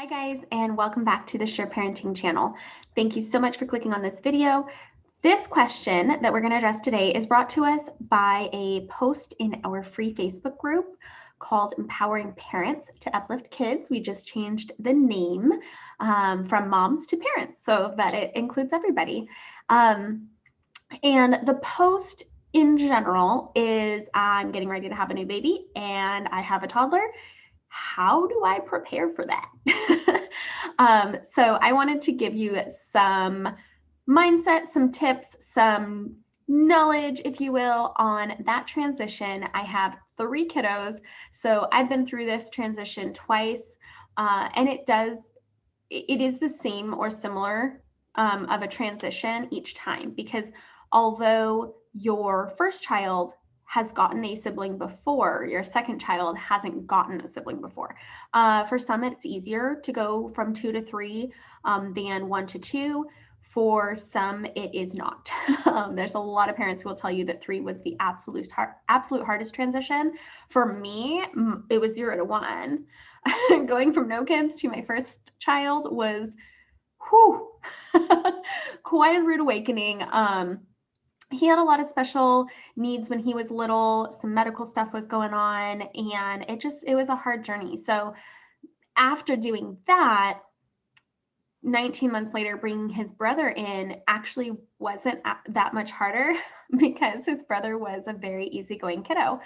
Hi guys, and welcome back to the S.U.R.E Parenting channel. Thank you so much for clicking on this video. This question that we're going to address today is brought to us by a post in our free Facebook group called Empowering Parents to Uplift Kids. We just changed the name from moms to parents so that it includes everybody. And the post in general is I'm getting ready to have a new baby and I have a toddler. How do I prepare for that? So I wanted to give you some mindset, some tips, some knowledge, if you will, on that transition. I have 3 kiddos, so I've been through this transition twice, and it is the same or similar of a transition each time, because although your first child has gotten a sibling before, your second child hasn't gotten a sibling before. For some, it's easier to go from 2 to 3 than 1 to 2. For some, it is not. There's a lot of parents who will tell you that 3 was the absolute hardest transition. For me, it was 0 to 1. Going from no kids to my first child was quite a rude awakening. He had a lot of special needs when he was little. Some medical stuff was going on, and it was a hard journey. So after doing that, 19 months later, bringing his brother in actually wasn't that much harder because his brother was a very easygoing kiddo.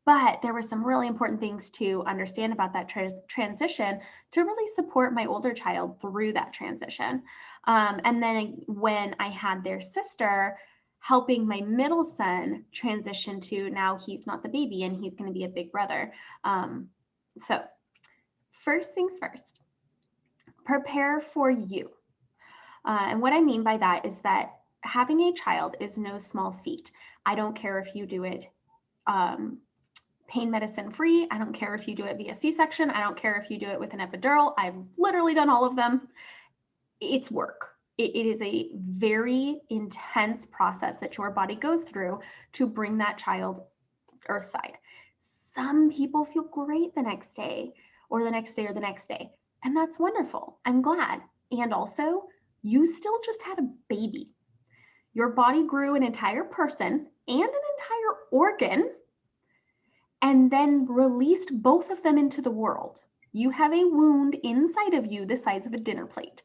But there were some really important things to understand about that transition to really support my older child through that transition. And then when I had their sister, helping my middle son transition to now he's not the baby and he's going to be a big brother. So first things first, prepare for you. And what I mean by that is that having a child is no small feat. I don't care if you do it pain medicine free. I don't care if you do it via C-section. I don't care if you do it with an epidural. I've literally done all of them. It's work. It is a very intense process that your body goes through to bring that child earthside. Some people feel great the next day or the next day or the next day, and that's wonderful. I'm glad. And also, you still just had a baby. Your body grew an entire person and an entire organ and then released both of them into the world. You have a wound inside of you the size of a dinner plate.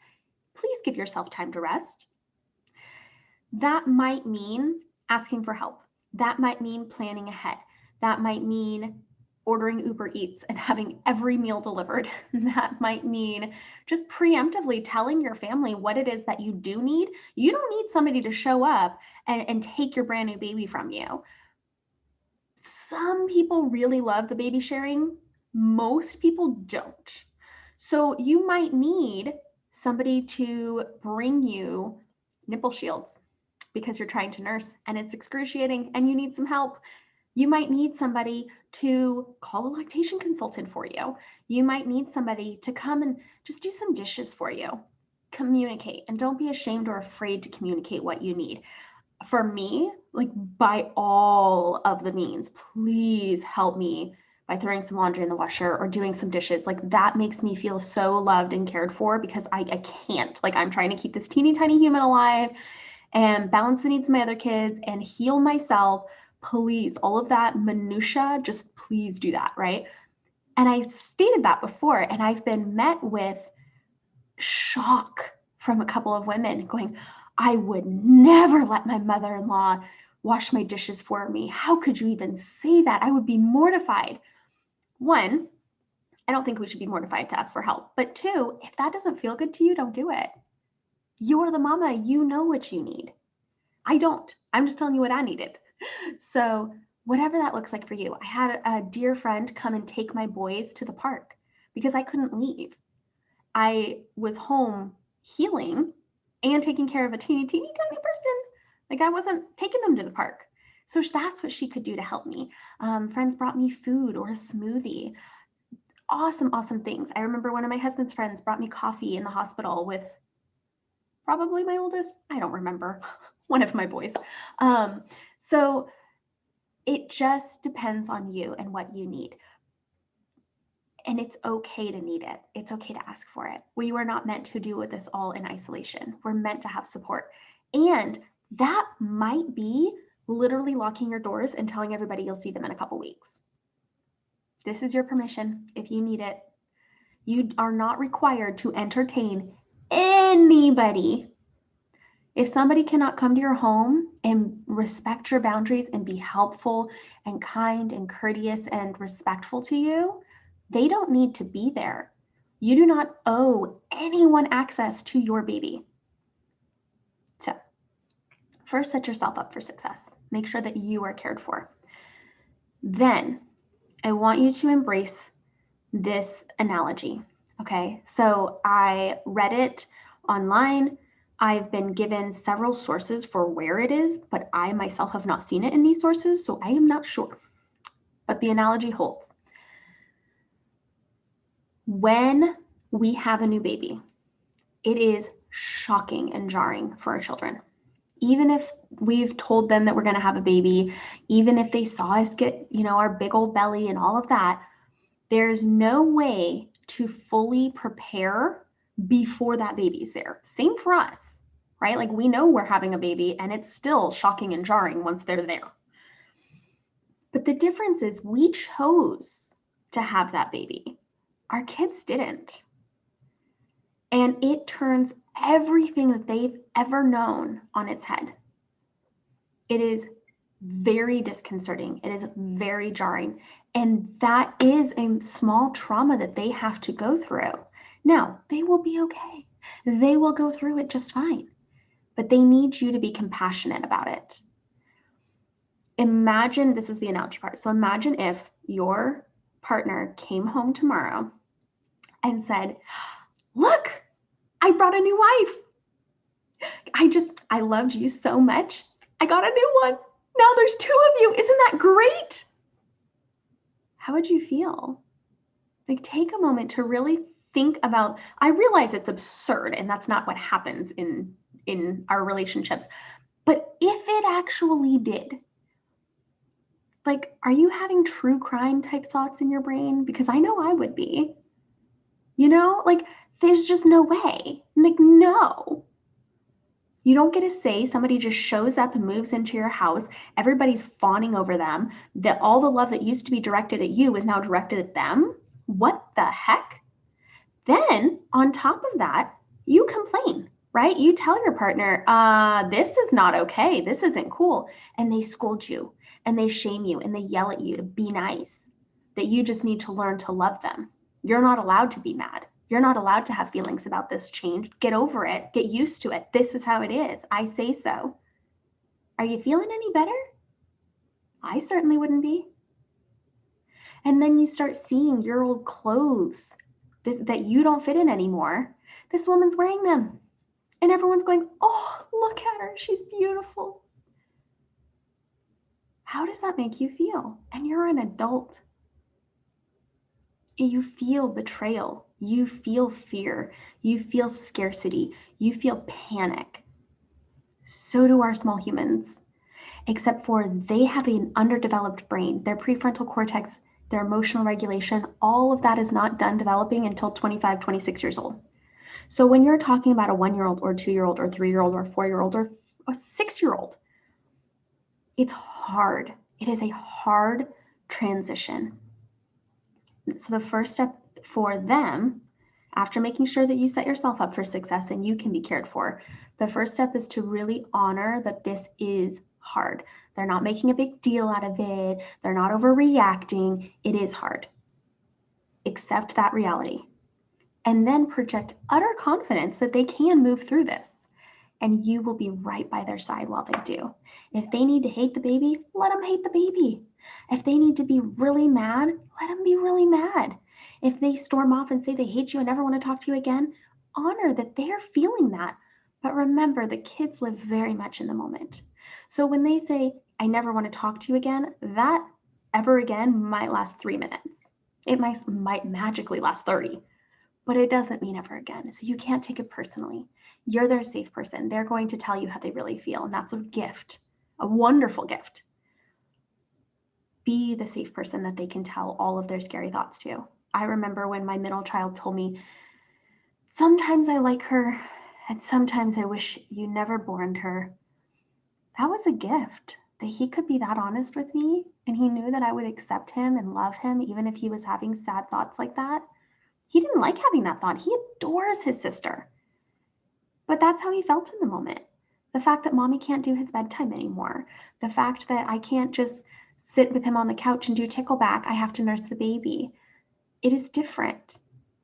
Please give yourself time to rest. That might mean asking for help. That might mean planning ahead. That might mean ordering Uber Eats and having every meal delivered. That might mean just preemptively telling your family what it is that you do need. You don't need somebody to show up and take your brand new baby from you. Some people really love the baby sharing. Most people don't. So you might need somebody to bring you nipple shields because you're trying to nurse and it's excruciating and you need some help. You might need somebody to call a lactation consultant for you. You might need somebody to come and just do some dishes for you. Communicate, and don't be ashamed or afraid to communicate what you need. For me, like, by all of the means, please help me by throwing some laundry in the washer or doing some dishes. Like, that makes me feel so loved and cared for because I can't. Like, I'm trying to keep this teeny tiny human alive and balance the needs of my other kids and heal myself. Please, all of that minutia, just please do that, right? And I've stated that before, and I've been met with shock from a couple of women going, I would never let my mother-in-law wash my dishes for me. How could you even say that? I would be mortified. 1, I don't think we should be mortified to ask for help. But 2, if that doesn't feel good to you, don't do it. You're the mama. You know what you need. I don't. I'm just telling you what I needed. So whatever that looks like for you. I had a dear friend come and take my boys to the park because I couldn't leave. I was home healing and taking care of a teeny tiny person. Like, I wasn't taking them to the park. So that's what she could do to help me. Friends brought me food or a smoothie. Awesome things. I remember one of my husband's friends brought me coffee in the hospital with probably my oldest, I don't remember, one of my boys. So it just depends on you and what you need. And it's okay to need it. It's okay to ask for it. We were not meant to deal with this all in isolation. We're meant to have support. And that might be literally locking your doors and telling everybody you'll see them in a couple weeks. This is your permission if you need it. You are not required to entertain anybody. If somebody cannot come to your home and respect your boundaries and be helpful and kind and courteous and respectful to you, they don't need to be there. You do not owe anyone access to your baby. So, first, set yourself up for success. Make sure that you are cared for. Then, I want you to embrace this analogy. Okay, so I read it online. I've been given several sources for where it is, but I myself have not seen it in these sources, so I am not sure. But the analogy holds. When we have a new baby, it is shocking and jarring for our children. Even if we've told them that we're going to have a baby, even if they saw us get, our big old belly and all of that, there's no way to fully prepare before that baby's there. Same for us, right? Like we know we're having a baby and it's still shocking and jarring once they're there. But the difference is we chose to have that baby. Our kids didn't. And it turns everything that they've ever known on its head. It is very disconcerting. It is very jarring. And that is a small trauma that they have to go through. Now, they will be okay. They will go through it just fine. But they need you to be compassionate about it. Imagine, this is the analogy part. So imagine if your partner came home tomorrow and said, look, I brought a new wife. I loved you so much. I got a new one. Now there's two of you. Isn't that great? How would you feel? Like, take a moment to really think about, I realize it's absurd and that's not what happens in our relationships. But if it actually did, like, are you having true crime type thoughts in your brain? Because I know I would be. Like, there's just no way. Like, no. You don't get to say somebody just shows up and moves into your house. Everybody's fawning over them. That all the love that used to be directed at you is now directed at them. What the heck? Then on top of that, you complain, right? You tell your partner, this is not okay. This isn't cool. And they scold you and they shame you and they yell at you to be nice, that you just need to learn to love them. You're not allowed to be mad. You're not allowed to have feelings about this change. Get over it. Get used to it. This is how it is. I say so. Are you feeling any better? I certainly wouldn't be. And then you start seeing your old clothes that you don't fit in anymore. This woman's wearing them. And everyone's going, oh, look at her. She's beautiful. How does that make you feel? And you're an adult. You feel betrayal. You feel fear. You feel scarcity. You feel panic. So do our small humans, except for they have an underdeveloped brain. Their prefrontal cortex, their emotional regulation, all of that is not done developing until 25, 26 years old. So when you're talking about a 1-year-old or 2-year-old or 3-year-old or 4-year-old or a 6-year-old, it's hard. It is a hard transition. So the first step for them, after making sure that you set yourself up for success and you can be cared for, the first step is to really honor that this is hard. They're not making a big deal out of it. They're not overreacting. It is hard. Accept that reality. And then project utter confidence that they can move through this. And you will be right by their side while they do. If they need to hate the baby, let them hate the baby. If they need to be really mad, let them be really mad. If they storm off and say they hate you and never want to talk to you again, honor that they are feeling that. But remember, the kids live very much in the moment. So when they say, I never want to talk to you again, that ever again might last 3 minutes. It might magically last 30, but it doesn't mean ever again. So you can't take it personally. You're their safe person. They're going to tell you how they really feel. And that's a gift, a wonderful gift. Be the safe person that they can tell all of their scary thoughts to. I remember when my middle child told me, sometimes I like her, and sometimes I wish you never born her. That was a gift that he could be that honest with me, and he knew that I would accept him and love him even if he was having sad thoughts like that. He didn't like having that thought. He adores his sister. But that's how he felt in the moment. The fact that mommy can't do his bedtime anymore. The fact that I can't just sit with him on the couch and do tickleback. I have to nurse the baby. It is different.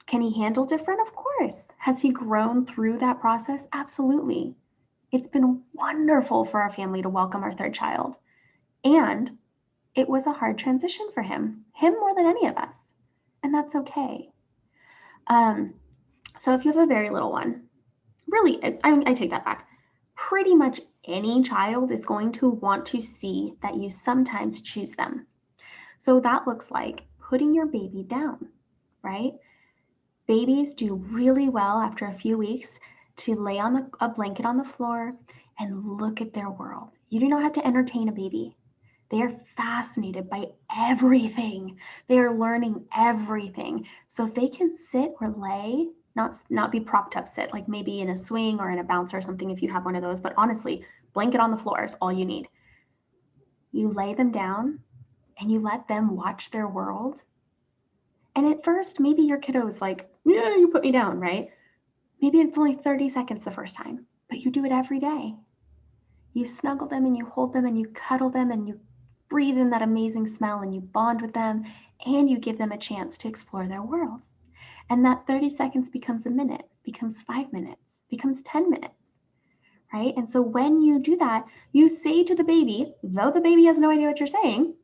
Can he handle different? Of course. Has he grown through that process? Absolutely. It's been wonderful for our family to welcome our third child. And it was a hard transition for him more than any of us. And that's okay. So if you have a very little one, really, I take that back. Pretty much any child is going to want to see that you sometimes choose them. So that looks like putting your baby down, right? Babies do really well after a few weeks to lay on a blanket on the floor and look at their world. You do not have to entertain a baby. They are fascinated by everything. They are learning everything. So if they can sit or lay, not be propped up sit, like maybe in a swing or in a bouncer or something if you have one of those, but honestly, blanket on the floor is all you need. You lay them down and you let them watch their world. And at first, maybe your kiddo's like, yeah, you put me down, right? Maybe it's only 30 seconds the first time, but you do it every day. You snuggle them and you hold them and you cuddle them and you breathe in that amazing smell and you bond with them and you give them a chance to explore their world. And that 30 seconds becomes a minute, becomes 5 minutes, becomes 10 minutes, right? And so when you do that, you say to the baby, though the baby has no idea what you're saying,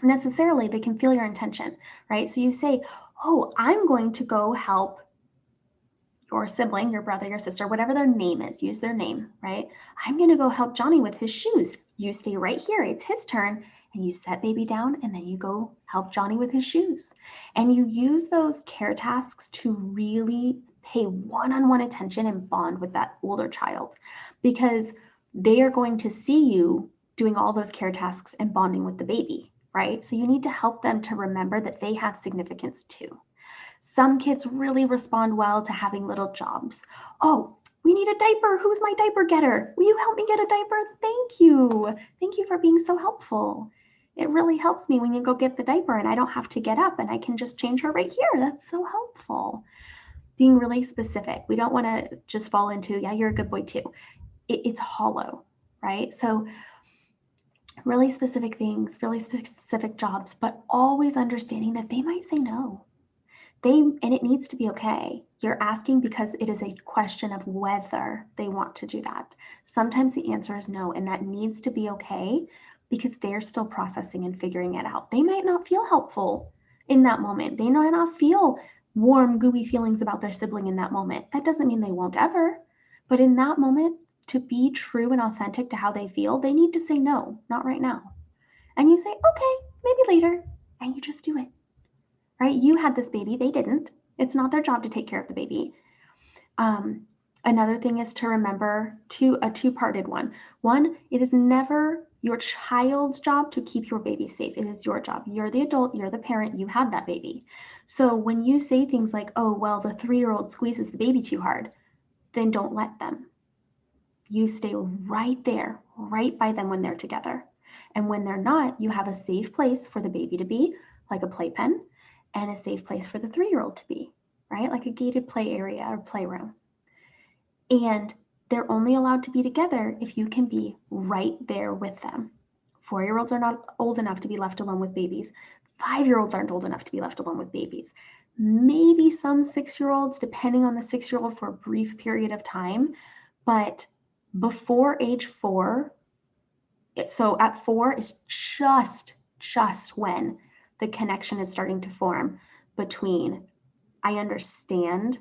necessarily they can feel your intention, right? So you say, oh, I'm going to go help your sibling, your brother, your sister, whatever their name is, use their name, right? I'm going to go help Johnny with his shoes. You stay right here. It's his turn. And you set baby down and then you go help Johnny with his shoes. And you use those care tasks to really pay one-on-one attention and bond with that older child because they are going to see you doing all those care tasks and bonding with the baby, right? So you need to help them to remember that they have significance too. Some kids really respond well to having little jobs. Oh, we need a diaper. Who's my diaper getter? Will you help me get a diaper? Thank you. Thank you for being so helpful. It really helps me when you go get the diaper and I don't have to get up and I can just change her right here. That's so helpful. Being really specific. We don't want to just fall into, yeah, you're a good boy too. It's hollow, right? So really specific things, really specific jobs, but always understanding that they might say no. And it needs to be okay. You're asking because it is a question of whether they want to do that. Sometimes the answer is no, and that needs to be okay because they're still processing and figuring it out. They might not feel helpful in that moment. They might not feel warm, gooey feelings about their sibling in that moment. That doesn't mean they won't ever. But in that moment, to be true and authentic to how they feel, they need to say no, not right now. And you say, okay, maybe later, and you just do it. Right? You had this baby, they didn't. It's not their job to take care of the baby. Another thing is to remember a two-parted one. One, it is never your child's job to keep your baby safe. It is your job. You're the adult, you're the parent, you had that baby. So when you say things like, oh, well, the 3-year-old squeezes the baby too hard, then don't let them. You stay right there, right by them when they're together. And when they're not, you have a safe place for the baby to be, like a playpen, and a safe place for the 3-year-old to be, right? Like a gated play area or playroom. And they're only allowed to be together if you can be right there with them. 4-year-olds are not old enough to be left alone with babies. 5-year-olds aren't old enough to be left alone with babies. Maybe some 6-year-olds, depending on the 6-year-old for a brief period of time, but before age 4, so at 4 is just when the connection is starting to form between I understand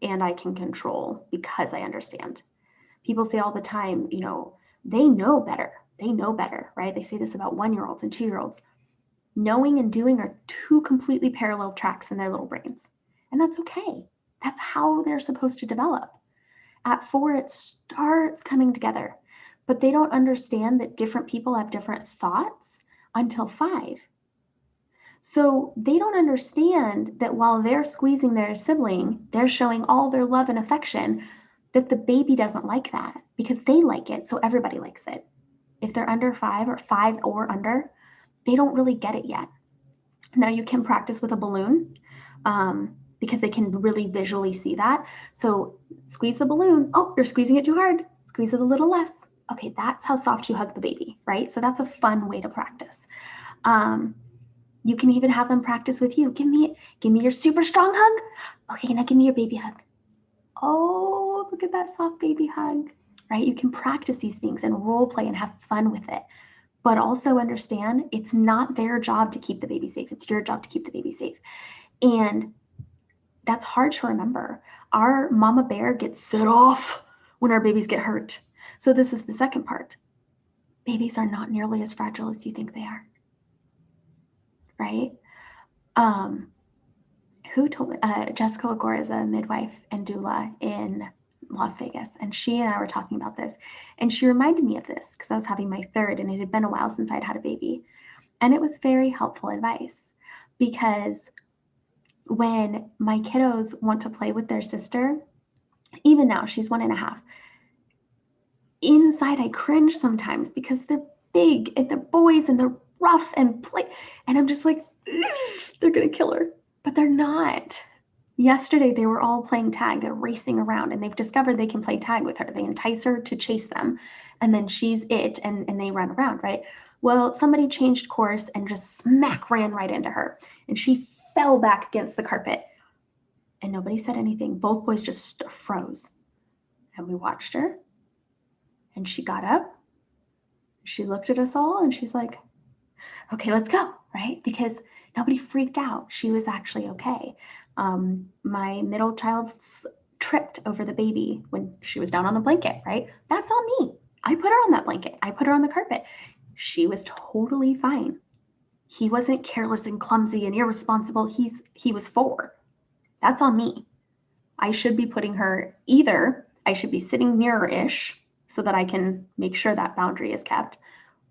and I can control because I understand. People say all the time, they know better. They know better, right? They say this about 1-year-olds and 2-year-olds. Knowing and doing are two completely parallel tracks in their little brains. And that's okay. That's how they're supposed to develop. At 4, it starts coming together, but they don't understand that different people have different thoughts until 5. So they don't understand that while they're squeezing their sibling, they're showing all their love and affection, that the baby doesn't like that because they like it. So everybody likes it. If they're under 5 or under, they don't really get it yet. Now you can practice with a balloon because they can really visually see that. So squeeze the balloon. Oh, you're squeezing it too hard. Squeeze it a little less. Okay, that's how soft you hug the baby, right? So that's a fun way to practice. You can even have them practice with you. Give me your super strong hug. Okay, now give me your baby hug. Oh, look at that soft baby hug, right? You can practice these things and role play and have fun with it. But also understand it's not their job to keep the baby safe. It's your job to keep the baby safe. And that's hard to remember. Our mama bear gets set off when our babies get hurt. So this is the second part. Babies are not nearly as fragile as you think they are, right? Who told me? Jessica Lagore is a midwife and doula in Las Vegas, and she and I were talking about this, and she reminded me of this because I was having my third, and it had been a while since I'd had a baby, and it was very helpful advice because when my kiddos want to play with their sister, even now she's 1.5, inside I cringe sometimes because they're big and they're boys and they're rough and play, and I'm just like, they're gonna kill her. But they're not. Yesterday, they were all playing tag. They're racing around, and they've discovered they can play tag with her. They entice her to chase them, and then she's it, and they run around, right? Well, somebody changed course and just smack ran right into her, and she fell back against the carpet, and nobody said anything. Both boys just froze, and we watched her, and she got up. She looked at us all, and she's like, okay, let's go, right? Because nobody freaked out. She was actually okay. My middle child tripped over the baby when she was down on the blanket, right? That's on me. I put her on that blanket. I put her on the carpet. She was totally fine. He wasn't careless and clumsy and irresponsible. He was 4. That's on me. I should be putting her either, I should be sitting mirror-ish so that I can make sure that boundary is kept,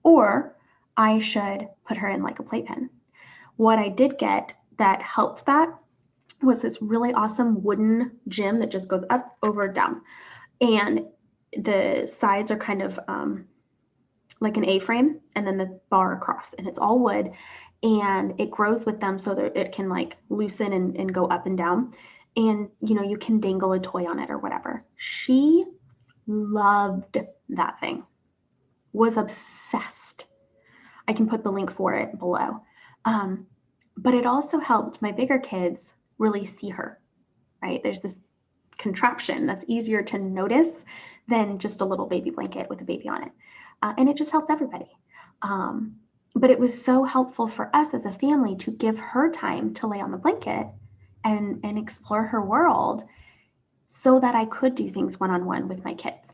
or I should put her in like a playpen. What I did get that helped that was this really awesome wooden gym that just goes up, over, down. And the sides are kind of like an A-frame, and then the bar across, and it's all wood, and it grows with them so that it can like loosen and go up and down. And you can dangle a toy on it or whatever. She loved that thing, was obsessed. I can put the link for it below. But it also helped my bigger kids really see her, right? There's this contraption that's easier to notice than just a little baby blanket with a baby on it. And it just helped everybody. But it was so helpful for us as a family to give her time to lay on the blanket and explore her world so that I could do things one-on-one with my kids.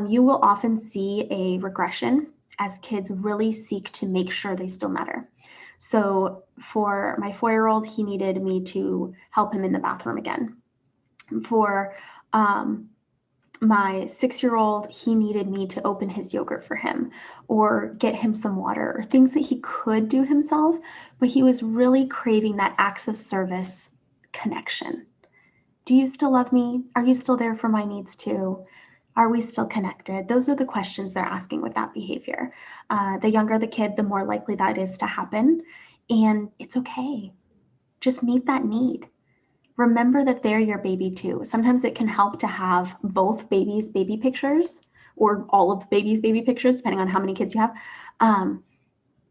You will often see a regression as kids really seek to make sure they still matter. So for my 4-year-old, he needed me to help him in the bathroom again. For my 6-year-old, he needed me to open his yogurt for him or get him some water or things that he could do himself, but he was really craving that acts of service connection. Do you still love me? Are you still there for my needs too? Are we still connected? Those are the questions they're asking with that behavior. The younger the kid, the more likely that is to happen. And it's okay. Just meet that need. Remember that they're your baby too. Sometimes it can help to have both babies' baby pictures or all of babies' baby pictures, depending on how many kids you have.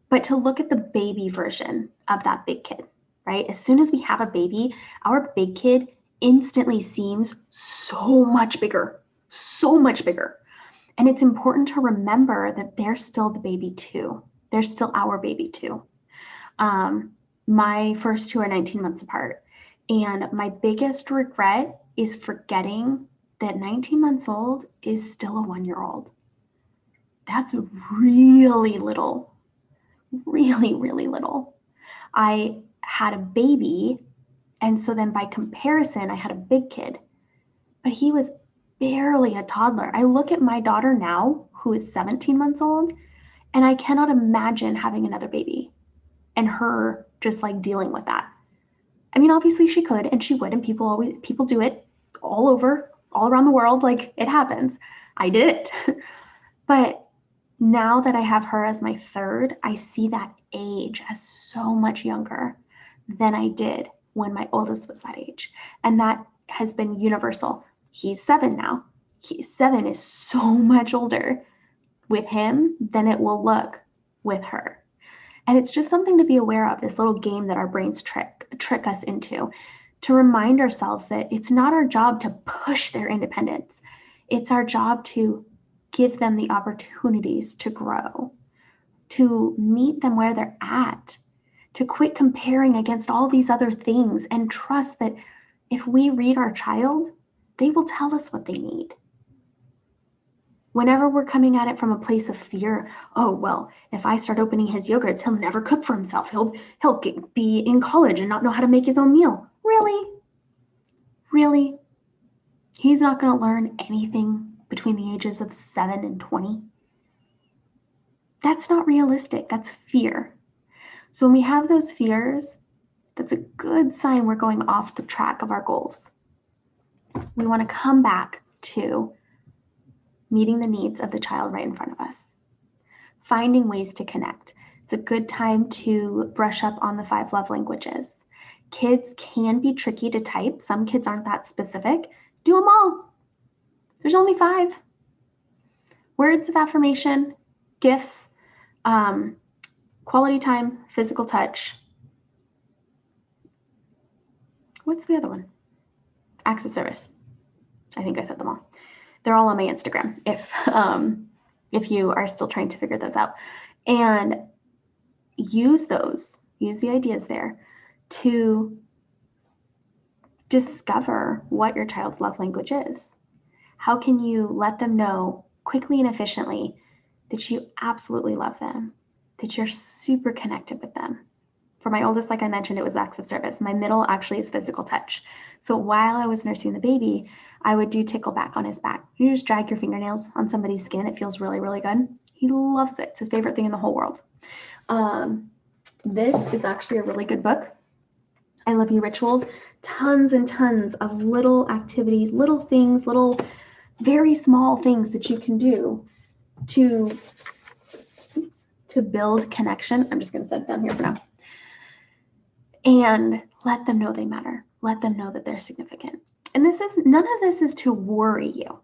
But to look at the baby version of that big kid, right? As soon as we have a baby, our big kid instantly seems so much bigger. So much bigger. And it's important to remember that they're still the baby too. They're still our baby too. My first 2 are 19 months apart. And my biggest regret is forgetting that 19 months old is still a 1-year-old. That's really little. Really, really little. I had a baby, and so then by comparison, I had a big kid. But he was barely a toddler. I look at my daughter now, who is 17 months old, and I cannot imagine having another baby and her just like dealing with that. I mean, obviously she could and she would, and people do it all around the world. Like, it happens. I did it. But now that I have her as my third, I see that age as so much younger than I did when my oldest was that age. And that has been universal. He's 7 now. 7 is so much older with him than it will look with her. And it's just something to be aware of, this little game that our brains trick us into, to remind ourselves that it's not our job to push their independence. It's our job to give them the opportunities to grow, to meet them where they're at, to quit comparing against all these other things and trust that if we read our child, they will tell us what they need. Whenever we're coming at it from a place of fear, oh, well, if I start opening his yogurts, he'll never cook for himself. He'll be in college and not know how to make his own meal. Really? Really? He's not going to learn anything between the ages of 7 and 20. That's not realistic. That's fear. So when we have those fears, that's a good sign we're going off the track of our goals. We want to come back to meeting the needs of the child right in front of us, finding ways to connect. It's a good time to brush up on the 5 love languages. Kids can be tricky to type. Some kids aren't that specific. Do them all. There's only 5. Words of affirmation, gifts, quality time, physical touch. What's the other one? Acts of service. I think I said them all. They're all on my Instagram if you are still trying to figure those out. And use the ideas there to discover what your child's love language is. How can you let them know quickly and efficiently that you absolutely love them, that you're super connected with them? For my oldest, like I mentioned, it was acts of service. My middle actually is physical touch. So while I was nursing the baby, I would do tickle back on his back. You just drag your fingernails on somebody's skin. It feels really, really good. He loves it. It's his favorite thing in the whole world. This is actually a really good book. I Love You Rituals. Tons and tons of little activities, little things, little very small things that you can do to build connection. I'm just going to set it down here for now. And let them know they matter. Let them know that they're significant. And none of this is to worry you.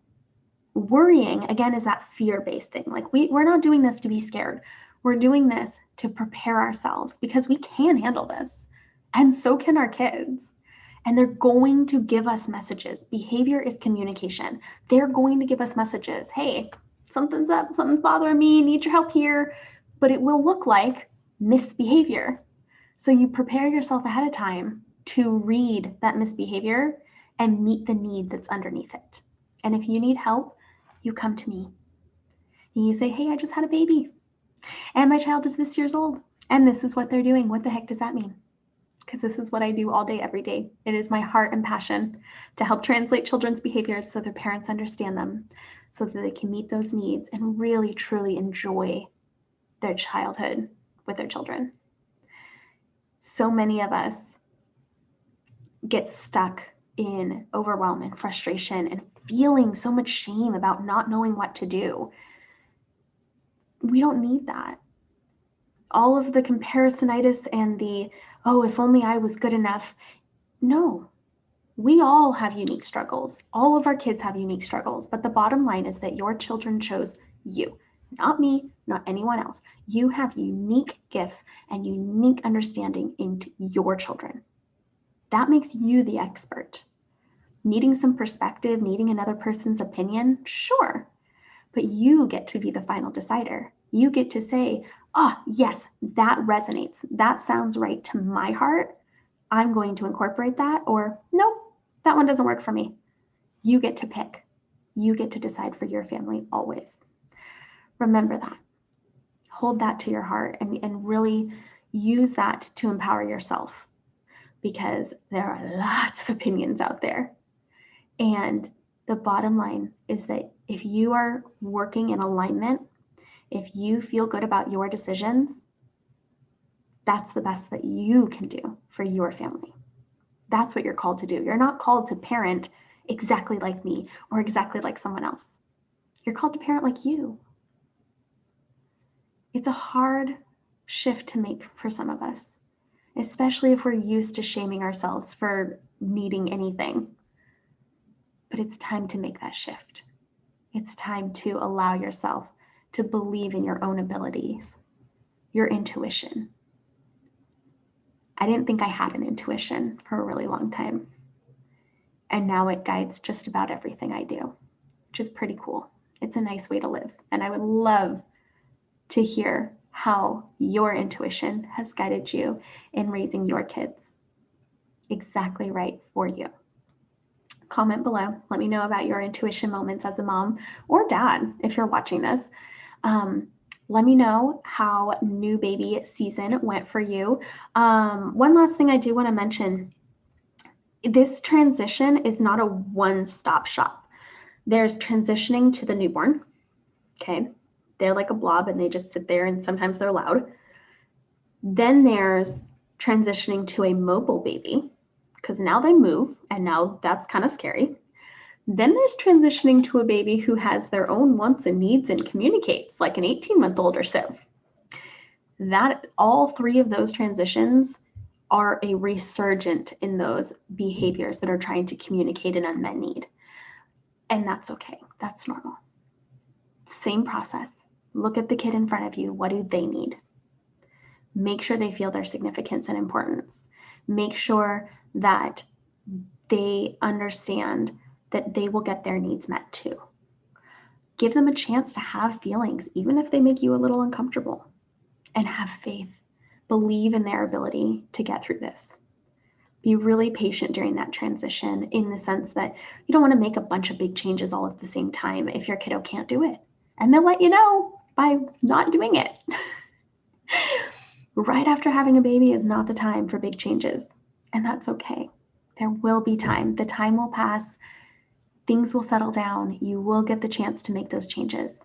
Worrying, again, is that fear-based thing. Like we're not doing this to be scared. We're doing this to prepare ourselves because we can handle this. And so can our kids. And they're going to give us messages. Behavior is communication. They're going to give us messages. Hey, something's up, something's bothering me, need your help here. But it will look like misbehavior. So you prepare yourself ahead of time to read that misbehavior and meet the need that's underneath it. And if you need help, you come to me. And you say, hey, I just had a baby. And my child is this years old. And this is what they're doing. What the heck does that mean? Because this is what I do all day, every day. It is my heart and passion to help translate children's behaviors so their parents understand them, so that they can meet those needs and really, truly enjoy their childhood with their children. So many of us get stuck in overwhelm and frustration and feeling so much shame about not knowing what to do. We don't need that. All of the comparisonitis and the, oh, if only I was good enough. No, we all have unique struggles. All of our kids have unique struggles. But the bottom line is that your children chose you, not me, not anyone else. You have unique gifts and unique understanding into your children. That makes you the expert. Needing some perspective, needing another person's opinion, sure. But you get to be the final decider. You get to say, oh, yes, that resonates. That sounds right to my heart. I'm going to incorporate that. Or, nope, that one doesn't work for me. You get to pick. You get to decide for your family always. Remember that. Hold that to your heart and really use that to empower yourself, because there are lots of opinions out there. And the bottom line is that if you are working in alignment, if you feel good about your decisions, That's the best that you can do for your family. That's what you're called to do. You're not called to parent exactly like me or exactly like someone else. You're called to parent like you. It's a hard shift to make for some of us, especially if we're used to shaming ourselves for needing anything. But it's time to make that shift. It's time to allow yourself to believe in your own abilities, your intuition. I didn't think I had an intuition for a really long time. And now it guides just about everything I do, which is pretty cool. It's a nice way to live. And I would love to hear how your intuition has guided you in raising your kids exactly right for you. Comment below. Let me know about your intuition moments as a mom or dad if you're watching this. Let me know how new baby season went for you. One last thing I do want to mention, this transition is not a one-stop shop. There's transitioning to the newborn, okay? They're like a blob and they just sit there and sometimes they're loud. Then there's transitioning to a mobile baby because now they move and now that's kind of scary. Then there's transitioning to a baby who has their own wants and needs and communicates like an 18-month-old or so. That all three of those transitions are a resurgent in those behaviors that are trying to communicate an unmet need. And that's okay. That's normal. Same process. Look at the kid in front of you. What do they need? Make sure they feel their significance and importance. Make sure that they understand that they will get their needs met too. Give them a chance to have feelings, even if they make you a little uncomfortable. And have faith. Believe in their ability to get through this. Be really patient during that transition in the sense that you don't want to make a bunch of big changes all at the same time if your kiddo can't do it. And they'll let you know by not doing it. Right after having a baby is not the time for big changes. And that's okay. There will be time. The time will pass. Things will settle down. You will get the chance to make those changes.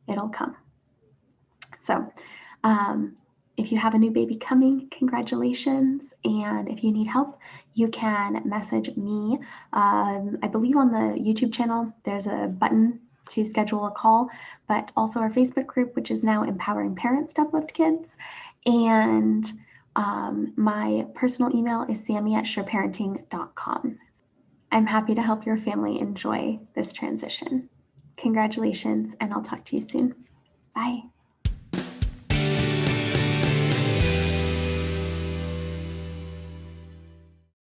It'll come. So, if you have a new baby coming, congratulations. And if you need help, you can message me. I believe on the YouTube channel, there's a button to schedule a call, but also our Facebook group, which is now Empowering Parents to Uplift Kids. And my personal email is sammy@sureparenting.com. I'm happy to help your family enjoy this transition. Congratulations, and I'll talk to you soon. Bye.